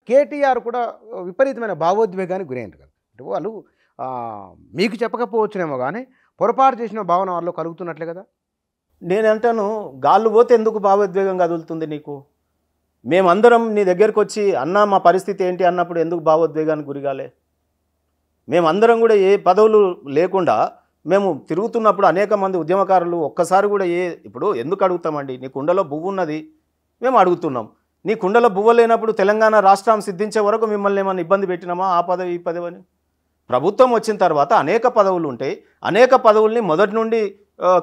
కేటీఆర్ కూడా విపరీతమైన భావోద్వేగానికి గురైంది కదా. అంటే వాళ్ళు మీకు చెప్పకపోవచ్చునేమో కానీ పొరపాటు చేసిన భావన వాళ్ళు కలుగుతున్నట్లే కదా. నేనంటాను, గాళ్ళు పోతే ఎందుకు భావోద్వేగం కదులుతుంది నీకు? మేమందరం నీ దగ్గరికి వచ్చి అన్నా మా పరిస్థితి ఏంటి అన్నప్పుడు ఎందుకు భావోద్వేగానికి గురిగాలే? మేమందరం కూడా ఏ పదవులు లేకుండా మేము తిరుగుతున్నప్పుడు అనేక మంది ఉద్యమకారులు ఒక్కసారి కూడా ఇప్పుడు ఎందుకు అడుగుతామండి? నీ కుండలో బువ్వు ఉన్నది, మేము అడుగుతున్నాం. నీ కుండలో బువ్వ లేనప్పుడు తెలంగాణ రాష్ట్రం సిద్ధించే వరకు మిమ్మల్ని ఏమన్నా ఇబ్బంది పెట్టినామా? ఆ పదవి ఈ పదవి అని. ప్రభుత్వం వచ్చిన తర్వాత అనేక పదవులు ఉంటాయి. అనేక పదవుల్ని మొదటి నుండి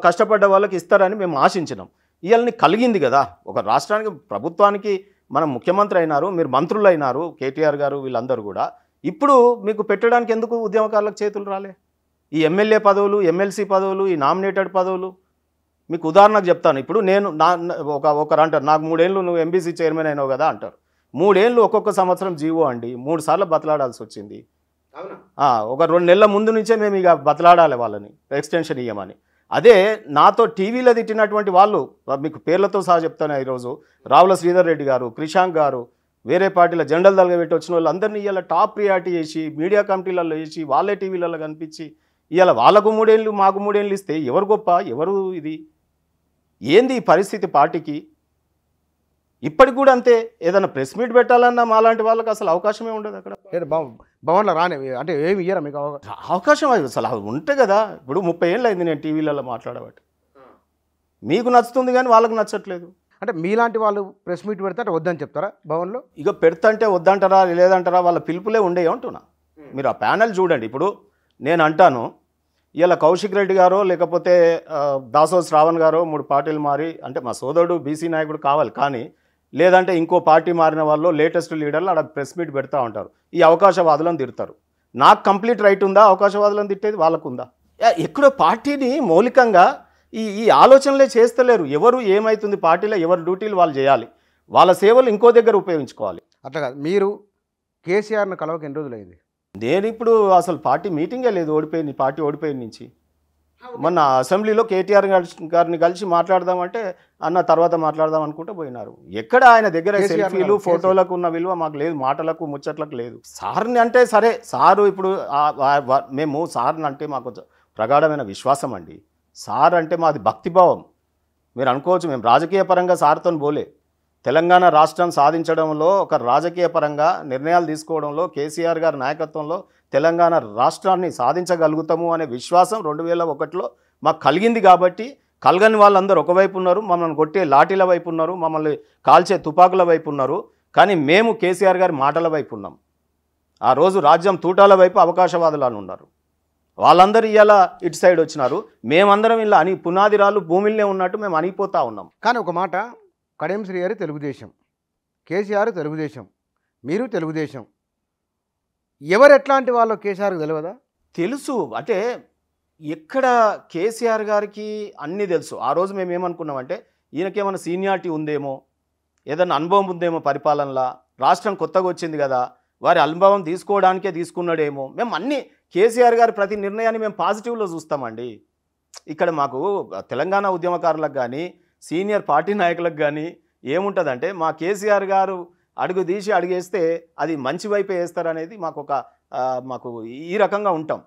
కష్టపడ్డ వాళ్ళకి ఇస్తారని మేము ఆశించినాం. ఇవాళని కలిగింది కదా. ఒక రాష్ట్రానికి ప్రభుత్వానికి మనం ముఖ్యమంత్రి అయినారు, మీరు మంత్రులు అయినారు, కేటీఆర్ గారు వీళ్ళందరూ కూడా. ఇప్పుడు మీకు పెట్టడానికి ఎందుకు ఉద్యమకారులకు చేతులు రాలే? ఈ ఎమ్మెల్యే పదవులు, ఎమ్మెల్సీ పదవులు, ఈ నామినేటెడ్ పదవులు మీకు ఉదాహరణకు చెప్తాను. ఇప్పుడు నేను ఒకరు అంటారు, నాకు 3 ఏళ్ళు నువ్వు ఎంబీసీ చైర్మన్ అయినావు కదా అంటారు. 3 ఏళ్ళు ఒక్కొక్క సంవత్సరం జీవో అండి, 3 సార్లు బతలాడాల్సి వచ్చింది. ఒక 2 నెలల ముందు నుంచే మేము ఇక బతలాడాలి వాళ్ళని ఎక్స్టెన్షన్ ఇవ్వమని. అదే నాతో టీవీలో తిట్టినటువంటి వాళ్ళు, మీకు పేర్లతో సహా చెప్తాను ఈరోజు, రావుల శ్రీధర్ రెడ్డి గారు, క్రిషాంక్ గారు, వేరే పార్టీల జెండల్ దళగా పెట్టి వచ్చిన వాళ్ళు అందరినీ ఇవాళ టాప్ ప్రియారిటీ చేసి మీడియా కమిటీలలో వేసి వాళ్ళే టీవీలలో కనిపించి ఇవాళ వాళ్ళకు 3 ఏళ్ళు మాకు 3 ఏళ్ళు ఇస్తే ఎవరు గొప్ప, ఎవరు ఇది? ఏంది ఈ పరిస్థితి పార్టీకి? ఇప్పటికి కూడా అంతే. ఏదైనా ప్రెస్ మీట్ పెట్టాలన్నా మాలాంటి వాళ్ళకి అసలు అవకాశమే ఉండదు అక్కడ. భవన్లో రానే అంటే ఏమి ఇయ్యరా మీకు అవకాశం? అసలు ఉంటే కదా. ఇప్పుడు 30 ఏళ్ళు అయింది నేను టీవీలలో మాట్లాడబట్టి. మీకు నచ్చుతుంది కానీ వాళ్ళకి నచ్చట్లేదు. అంటే మీలాంటి వాళ్ళు ప్రెస్ మీట్ పెడతా వద్దని చెప్తారా భవన్లో? ఇక పెడతంటే వద్దంటారా లేదంటారా, వాళ్ళ పిలుపులే ఉండే అంటున్నా. మీరు ఆ ప్యానెల్ చూడండి. ఇప్పుడు నేను అంటాను, ఇలా కౌశిక్ రెడ్డి గారో లేకపోతే దాసో శ్రావణ్ గారో 3 పార్టీలు మారి, అంటే మా సోదరుడు బీసీ నాయకుడు కావాలి కానీ, లేదంటే ఇంకో పార్టీ మారిన వాళ్ళు లేటెస్ట్ లీడర్లు అక్కడ ప్రెస్ మీట్ పెడతా ఉంటారు. ఈ అవకాశవాదులను తిడతారు. నాకు కంప్లీట్ రైట్ ఉందా అవకాశవాదులను తిట్టేది? వాళ్ళకు ఉందా? ఎక్కడో పార్టీని మౌలికంగా ఈ ఆలోచనలే చేస్తలేరు. ఎవరు ఏమవుతుంది పార్టీలో, ఎవరి డ్యూటీలు వాళ్ళు చేయాలి, వాళ్ళ సేవలు ఇంకో దగ్గర ఉపయోగించుకోవాలి. అట్లా కాదు. మీరు కేసీఆర్ను కలవక ఎన్ని రోజులు అయింది? నేను ఇప్పుడు అసలు పార్టీ మీటింగే లేదు, ఓడిపోయింది పార్టీ ఓడిపోయిన నుంచి. మొన్న అసెంబ్లీలో కేటీఆర్ గారిని కలిసి మాట్లాడదామంటే అన్న తర్వాత మాట్లాడదాం అనుకుంటే పోయినారు. ఎక్కడ ఆయన దగ్గర సెల్ఫీలు ఫోటోలకు ఉన్న విలువ మాకు లేదు, మాటలకు ముచ్చట్లకు లేదు. సార్ని అంటే సరే, సారు ఇప్పుడు మేము సార్ని అంటే మాకు ప్రగాఢమైన విశ్వాసం అండి. సార్ అంటే మాది భక్తిభావం. మీరు అనుకోవచ్చు మేము రాజకీయ పరంగా సార్తో పోలే. తెలంగాణ రాష్ట్రం సాధించడంలో, ఒక రాజకీయ పరంగా నిర్ణయాలు తీసుకోవడంలో కేసీఆర్ గారి నాయకత్వంలో తెలంగాణ రాష్ట్రాన్ని సాధించగలుగుతాము అనే విశ్వాసం 2001లో మాకు కలిగింది. కాబట్టి కలగని వాళ్ళందరూ ఒకవైపు ఉన్నారు, మమ్మల్ని కొట్టే లాఠీల వైపు ఉన్నారు, మమ్మల్ని కాల్చే తుపాకుల వైపు ఉన్నారు. కానీ మేము కేసీఆర్ గారి మాటల వైపు ఉన్నాం. ఆ రోజు రాజ్యం తూటాల వైపు అవకాశవాదులను ఉన్నారు. వాళ్ళందరూ ఇలా ఇటు సైడ్ వచ్చినారు. మేమందరం ఇలా పునాది రాళ్ళు భూమిలోనే ఉన్నట్టు మేము అనిగిపోతూ ఉన్నాం. కానీ ఒక మాట, కడియం శ్రీ గారు తెలుగుదేశం, కేసీఆర్ తెలుగుదేశం, మీరు తెలుగుదేశం. ఎవరు ఎట్లాంటి వాళ్ళు కేసీఆర్కి తెలియదా? తెలుసు. అంటే ఎక్కడ కేసీఆర్ గారికి అన్నీ తెలుసు. ఆ రోజు మేము ఏమనుకున్నామంటే ఈయనకేమైనా సీనియారిటీ ఉందేమో, ఏదైనా అనుభవం ఉందేమో పరిపాలనలో, రాష్ట్రం కొత్తగా వచ్చింది కదా, వారి అనుభవం తీసుకోవడానికే తీసుకున్నాడేమో. మేము అన్నీ కేసీఆర్ గారి ప్రతి నిర్ణయాన్ని మేము పాజిటివ్లో చూస్తామండి. ఇక్కడ మాకు తెలంగాణ ఉద్యమకారులకు కానీ సీనియర్ పార్టీ నాయకులకు కానీ ఏముంటుందంటే, మా కేసీఆర్ గారు అడుగు తీసి అడిగేస్తే అది మంచి వైపే వేస్తారనేది మాకు ఈ రకంగా ఉంటాం.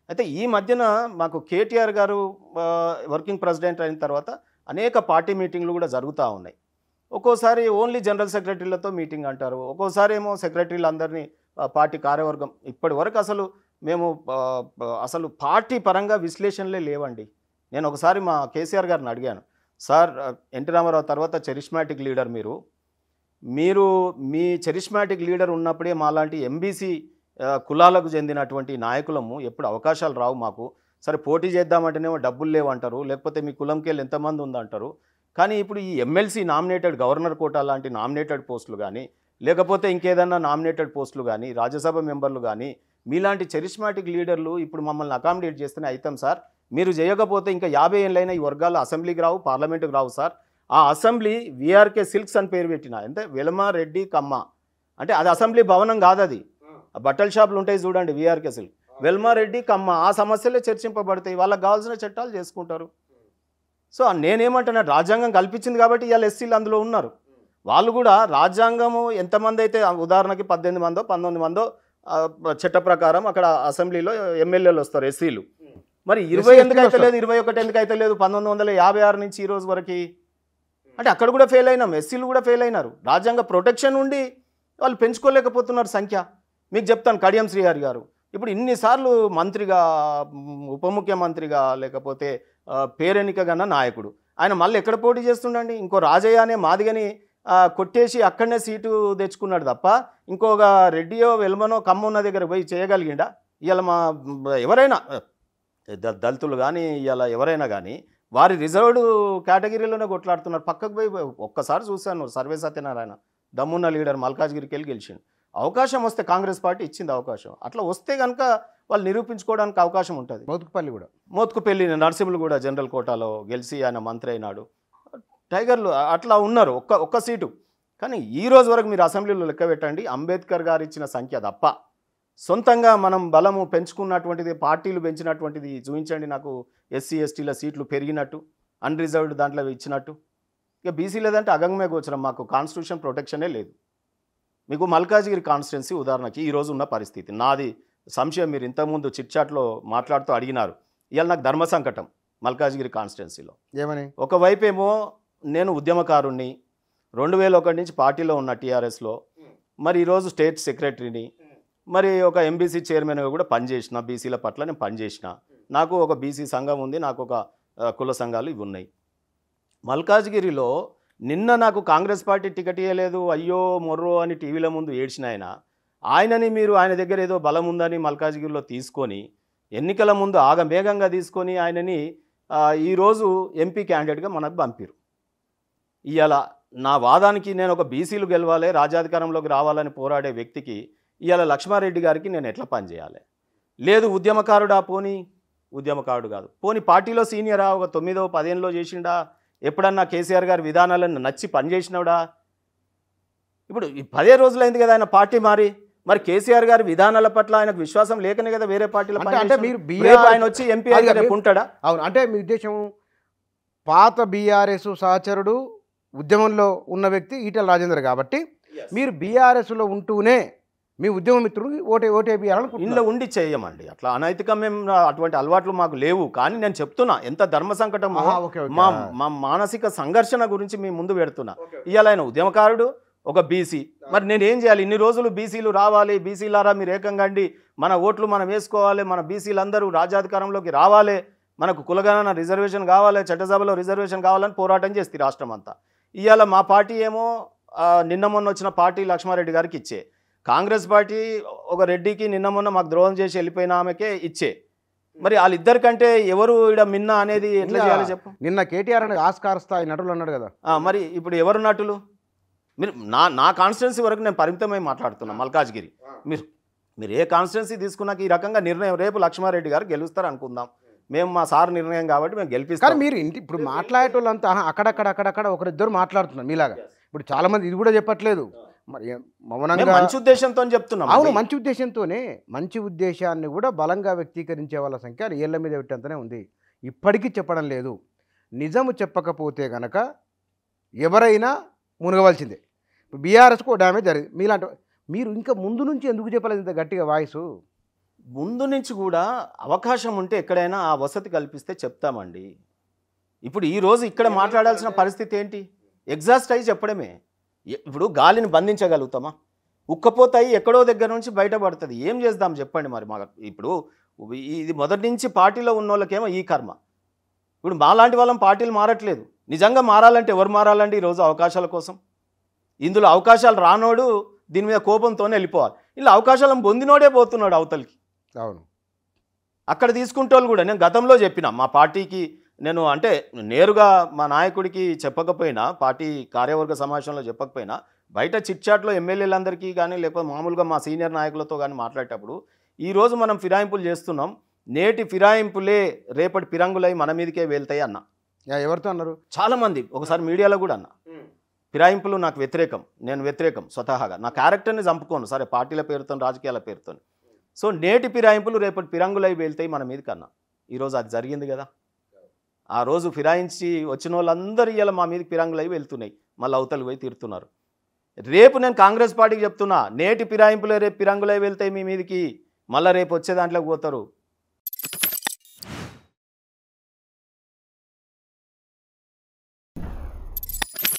అయితే ఈ మధ్యన మాకు కేటీఆర్ గారు వర్కింగ్ ప్రెసిడెంట్ అయిన తర్వాత అనేక పార్టీ మీటింగ్లు కూడా జరుగుతూ ఉన్నాయి. ఒక్కోసారి ఓన్లీ జనరల్ సెక్రటరీలతో మీటింగ్ అంటారు, ఒక్కోసారి ఏమో సెక్రటరీలు అందరినీ పార్టీ కార్యవర్గం. ఇప్పటి వరకు అసలు పార్టీ పరంగా విశ్లేషణలే లేవండి. నేను ఒకసారి మా కేసీఆర్ గారిని అడిగాను, సార్ ఎన్టీ రామారావు తర్వాత చరిష్మాటిక్ లీడర్ మీరు మీ చరిష్మాటిక్ లీడర్ ఉన్నప్పుడే మాలాంటి ఎంబీసీ కులాలకు చెందినటువంటి నాయకులము ఎప్పుడు అవకాశాలు రావు మాకు. సరే పోటీ చేద్దామంటేనేమో డబ్బులు లేవంటారు, లేకపోతే మీ కులంకి వెళ్ళి ఎంతమంది ఉందంటారు. కానీ ఇప్పుడు ఈ ఎమ్మెల్సీ నామినేటెడ్ గవర్నర్ కోటా లాంటి నామినేటెడ్ పోస్టులు కానీ, లేకపోతే ఇంకేదన్నా నామినేటెడ్ పోస్టులు కానీ, రాజ్యసభ మెంబర్లు కానీ, మీలాంటి చరిష్మాటిక్ లీడర్లు ఇప్పుడు మమ్మల్ని అకామిడేట్ చేస్తేనే అవుతాం సార్. మీరు చేయకపోతే ఇంకా 50 ఏళ్ళైనా ఈ వర్గాలు అసెంబ్లీకి రావు, పార్లమెంటుకి రావు సార్. ఆ అసెంబ్లీ వీఆర్కే సిల్క్స్ అని పేరు పెట్టిన, అంటే వెలమారెడ్డి కమ్మ, అంటే అది అసెంబ్లీ భవనం కాదు, అది బట్టల షాపులు ఉంటాయి చూడండి, వీఆర్కే సిల్క్, వెల్మారెడ్డి కమ్మ. ఆ సమస్యలే చర్చింపబడతాయి, వాళ్ళకి కావాల్సిన చట్టాలు చేసుకుంటారు. సో నేనేమంటున్నా, రాజ్యాంగం కల్పించింది కాబట్టి ఇవాళ ఎస్సీలు అందులో ఉన్నారు. వాళ్ళు కూడా రాజ్యాంగము ఎంతమంది అయితే ఉదాహరణకి 18 మందో 19 మందో చట్ట ప్రకారం అక్కడ అసెంబ్లీలో ఎమ్మెల్యేలు వస్తారు ఎస్సీలు. మరి 20 ఎందుకు అయితే లేదు, 21 ఎందుకు అయితే లేదు 1956 నుంచి ఈ రోజు వరకు? అంటే అక్కడ కూడా ఫెయిల్ అయినాం, ఎస్సీలు కూడా ఫెయిల్ అయినారు. రాజ్యాంగ ప్రొటెక్షన్ ఉండి వాళ్ళు పెంచుకోలేకపోతున్నారు సంఖ్య. మీకు చెప్తాను, కడియం శ్రీహరి గారు ఇప్పుడు ఇన్నిసార్లు మంత్రిగా, ఉప ముఖ్యమంత్రిగా, లేకపోతే పేరెన్నిక గన్న నాయకుడు, ఆయన మళ్ళీ ఎక్కడ పోటీ చేస్తుండండి? ఇంకో రాజయ్య అనే మాదిగని కొట్టేసి అక్కడనే సీటు తెచ్చుకున్నాడు తప్ప ఇంకొక రెడ్డియో వెల్మనో కమ్మున్న దగ్గర పోయి చేయగలిగిండా? ఇవాళ మా ఎవరైనా దళితులు కానీ ఇవాళ ఎవరైనా కానీ వారి రిజర్వ్డ్ కేటగిరీలోనే కొట్లాడుతున్నారు. పక్కకు పోయి ఒక్కసారి చూశాను, సర్వే సత్యనారాయణ దమ్మున్న లీడర్ మల్కాజ్గిరికి వెళ్ళి గెలిచిండు. అవకాశం వస్తే కాంగ్రెస్ పార్టీ ఇచ్చింది అవకాశం, అట్లా వస్తే కనుక వాళ్ళు నిరూపించుకోవడానికి అవకాశం ఉంటుంది. మోత్కుపల్లి నరసింహులు కూడా జనరల్ కోటాలో గెలిచి ఆయన మంత్రి అయినాడు. టైగర్లు అట్లా ఉన్నారు, ఒక్క సీటు. కానీ ఈ రోజు వరకు మీరు అసెంబ్లీలో లెక్క పెట్టండి, అంబేద్కర్ గారు ఇచ్చిన సంఖ్య తప్ప సొంతంగా మనం బలము పెంచుకున్నటువంటిది, పార్టీలు పెంచినటువంటిది చూపించండి నాకు. ఎస్సీ ఎస్టీల సీట్లు పెరిగినట్టు, అన్రిజర్వ్డ్ దాంట్లో ఇచ్చినట్టు. ఇక బీసీ లేదంటే అగంగమే గోచరం, మాకు కాన్స్టిట్యూషన్ ప్రొటెక్షనే లేదు. మీకు మల్కాజ్గిరి కాన్స్టిట్యున్సీ ఉదాహరణకి ఈరోజు ఉన్న పరిస్థితి నాది సంశయం. మీరు ఇంతకుముందు చిట్చాట్లో మాట్లాడుతూ అడిగినారు. ఇవాళ నాకు ధర్మ సంకటం మల్కాజ్గిరి కాన్స్టిట్యున్సీలో. ఏమని? ఒకవైపు ఏమో నేను ఉద్యమకారుణ్ణి, 2001 నుంచి పార్టీలో ఉన్న టీఆర్ఎస్లో, మరి ఈరోజు స్టేట్ సెక్రటరీని, మరి ఒక ఎంబీసీ చైర్మన్గా కూడా పనిచేసిన, బీసీల పట్ల నేను పనిచేసిన. నాకు ఒక బీసీ సంఘం ఉంది, నాకు ఒక కుల సంఘాలు ఇవి ఉన్నాయి. మల్కాజ్గిరిలో నిన్న నాకు కాంగ్రెస్ పార్టీ టికెట్ ఇవ్వలేదు, అయ్యో మొర్రో అని టీవీల ముందు ఏడ్చిన ఆయనని మీరు ఆయన దగ్గర ఏదో బలం ఉందని మల్కాజ్గిరిలో తీసుకొని ఎన్నికల ముందు ఆగమేఘంగా తీసుకొని ఆయనని ఈరోజు ఎంపీ క్యాండిడేట్గా మనకు పంపిరు. ఇవాళ నా వాదానికి నేను ఒక బీసీలు గెలవాలి, రాజ్యాధికారంలోకి రావాలని పోరాడే వ్యక్తికి ఇవాళ లక్ష్మారెడ్డి గారికి నేను ఎట్లా పనిచేయాలి? లేదు ఉద్యమకారుడా, పోనీ ఉద్యమకారుడు కాదు, పోనీ పార్టీలో సీనియరా, ఒక 9వ 10లో చేసిండా, ఎప్పుడన్నా కేసీఆర్ గారి విధానాలను నచ్చి పనిచేసినవుడా? ఇప్పుడు 10 రోజులైంది కదా ఆయన పార్టీ మారి. మరి కేసీఆర్ గారి విధానాల పట్ల ఆయనకు విశ్వాసం లేకనే కదా వేరే పార్టీలో ఆయన వచ్చి ఎంపీ రేపు ఉంటాడా? అవును, అంటే మీ ఉద్దేశం పాత బీఆర్ఎస్ సహచరుడు ఉద్యమంలో ఉన్న వ్యక్తి ఈటెల రాజేందర్ కాబట్టి మీరు బీఆర్ఎస్లో ఉంటూనే మీ ఉద్యమ మిత్రుడు ఓటేపియాలని ఇంట్లో ఉండి చేయమండి. అట్లా అనైతికం మేము అటువంటి అలవాట్లు మాకు లేవు. కానీ నేను చెప్తున్నా ఎంత ధర్మ సంకటం, మా మానసిక సంఘర్షణ గురించి మీ ముందు పెడుతున్నా. ఇవాళ ఆయన ఉద్యమకారుడు, ఒక బీసీ. మరి నేను ఏం చేయాలి? ఇన్ని రోజులు బీసీలు రావాలి, బీసీలారా మీరు ఏకంగా అండి, మన ఓట్లు మనం వేసుకోవాలి, మన బీసీలందరూ రాజ్యాధికారంలోకి రావాలి, మనకు కులగణన రిజర్వేషన్ కావాలి, చట్టసభలో రిజర్వేషన్ కావాలని పోరాటం చేస్తే రాష్ట్రం అంతా. ఇవాళ మా పార్టీ ఏమో నిన్న మొన్న వచ్చిన పార్టీ లక్ష్మారెడ్డి గారికి ఇచ్చే, కాంగ్రెస్ పార్టీ ఒక రెడ్డికి నిన్న మొన్న మాకు ద్రోహం చేసి వెళ్ళిపోయిన ఆమెకే ఇచ్చే. మరి వాళ్ళిద్దరికంటే ఎవరు ఇక్కడ మిన్న అనేది ఎట్లా చేయాలి చెప్పు? నిన్న కేటీఆర్ అనే ఆస్కార్ స్థాయి నటులు అన్నాడు కదా, మరి ఇప్పుడు ఎవరు నటులు? మీరు నా కాన్స్టిట్యున్సీ వరకు నేను పరిమితమై మాట్లాడుతున్నా. మల్కాజ్గిరి మీరు ఏ కాన్స్టిట్యున్సీ తీసుకున్నాక ఈ రకంగా నిర్ణయం, రేపు లక్ష్మారెడ్డి గారు గెలుస్తారు అనుకుందాం, మేము మా సార్ నిర్ణయం కాబట్టి మేము గెలిపిస్తాం. మీరు ఇప్పుడు మాట్లాడేటోళ్ళంతా అక్కడక్కడ ఒకరిద్దరు మాట్లాడుతున్నారు మీలాగా. ఇప్పుడు చాలా మంది ఇది కూడా చెప్పట్లేదు, మరి మౌనంగా మంచి ఉద్దేశంతో చెప్తున్నాం. అవును, మంచి ఉద్దేశంతోనే, మంచి ఉద్దేశాన్ని కూడా బలంగా వ్యక్తీకరించే వాళ్ళ సంఖ్య ఏళ్ల మీద పెట్టేంతనే ఉంది. ఇప్పటికీ చెప్పడం లేదు. నిజము చెప్పకపోతే గనక ఎవరైనా మునగవలసిందే. బీఆర్ఎస్కు డ్యామేజ్ జరిగింది. మీలాంటి మీరు ఇంకా ముందు నుంచి ఎందుకు చెప్పలేదు ఇంత గట్టిగా వాయిస్? ముందు నుంచి కూడా అవకాశం ఉంటే ఎక్కడైనా ఆ వసతి కల్పిస్తే చెప్తామండి. ఇప్పుడు ఈరోజు ఇక్కడ మాట్లాడాల్సిన పరిస్థితి ఏంటి? ఎగ్జాస్ట్ అయ్యి చెప్పడమే. ఇప్పుడు గాలిని బంధించగలుగుతామా? ఉక్కపోతాయి ఎక్కడో దగ్గర నుంచి బయటపడుతుంది. ఏం చేద్దాం చెప్పండి. మరి మా ఇప్పుడు ఇది మొదటి నుంచి పార్టీలో ఉన్న వాళ్ళకేమో ఈ కర్మ. ఇప్పుడు మాలాంటి వాళ్ళం పార్టీలు మారట్లేదు. నిజంగా మారాలంటే ఎవరు మారాలండి? ఈరోజు అవకాశాల కోసం. ఇందులో అవకాశాలు రానోడు దీని మీద కోపంతోనే వెళ్ళిపోవాలి. ఇలా అవకాశాలను పొందినోడే పోతున్నాడు అవతలికి. అవును, అక్కడ తీసుకుంటోళ్ళు కూడా నేను గతంలో చెప్పిన మా పార్టీకి, నేను అంటే నేరుగా మా నాయకుడికి చెప్పకపోయినా, పార్టీ కార్యవర్గ సమావేశంలో చెప్పకపోయినా, బయట చిట్చాట్లో ఎమ్మెల్యేలందరికీ కానీ లేకపోతే మామూలుగా మా సీనియర్ నాయకులతో కానీ మాట్లాడేటప్పుడు ఈరోజు మనం ఫిరాయింపులు చేస్తున్నాం, నేటి ఫిరాయింపులే రేపటి పిరంగులై మన మీదకే వెళ్తాయి అన్న. ఎవరితో అన్నారు? చాలామంది. ఒకసారి మీడియాలో కూడా అన్న, ఫిరాయింపులు నాకు వ్యతిరేకం, నేను వ్యతిరేకం స్వతహాగా, నా క్యారెక్టర్ని చంపుకోను, సరే పార్టీల పేరుతో రాజకీయాల పేరుతో. సో నేటి ఫిరాయింపులు రేపటి పిరంగులై వెళ్తాయి మన మీదకి అన్న. ఈరోజు అది జరిగింది కదా. ఆ రోజు ఫిరాయించి వచ్చిన వాళ్ళందరూ ఇలా మా మీదకి పిరంగులై వెళ్తున్నాయి. మళ్ళీ అవతలికి పోయి తీరుతున్నారు. రేపు నేను కాంగ్రెస్ పార్టీకి చెప్తున్నా, నేటి ఫిరాయింపులే రేపు ఫిరంగులే వెళ్తాయి మీ మీదికి, మళ్ళీ రేపు వచ్చే దాంట్లోకి పోతారు.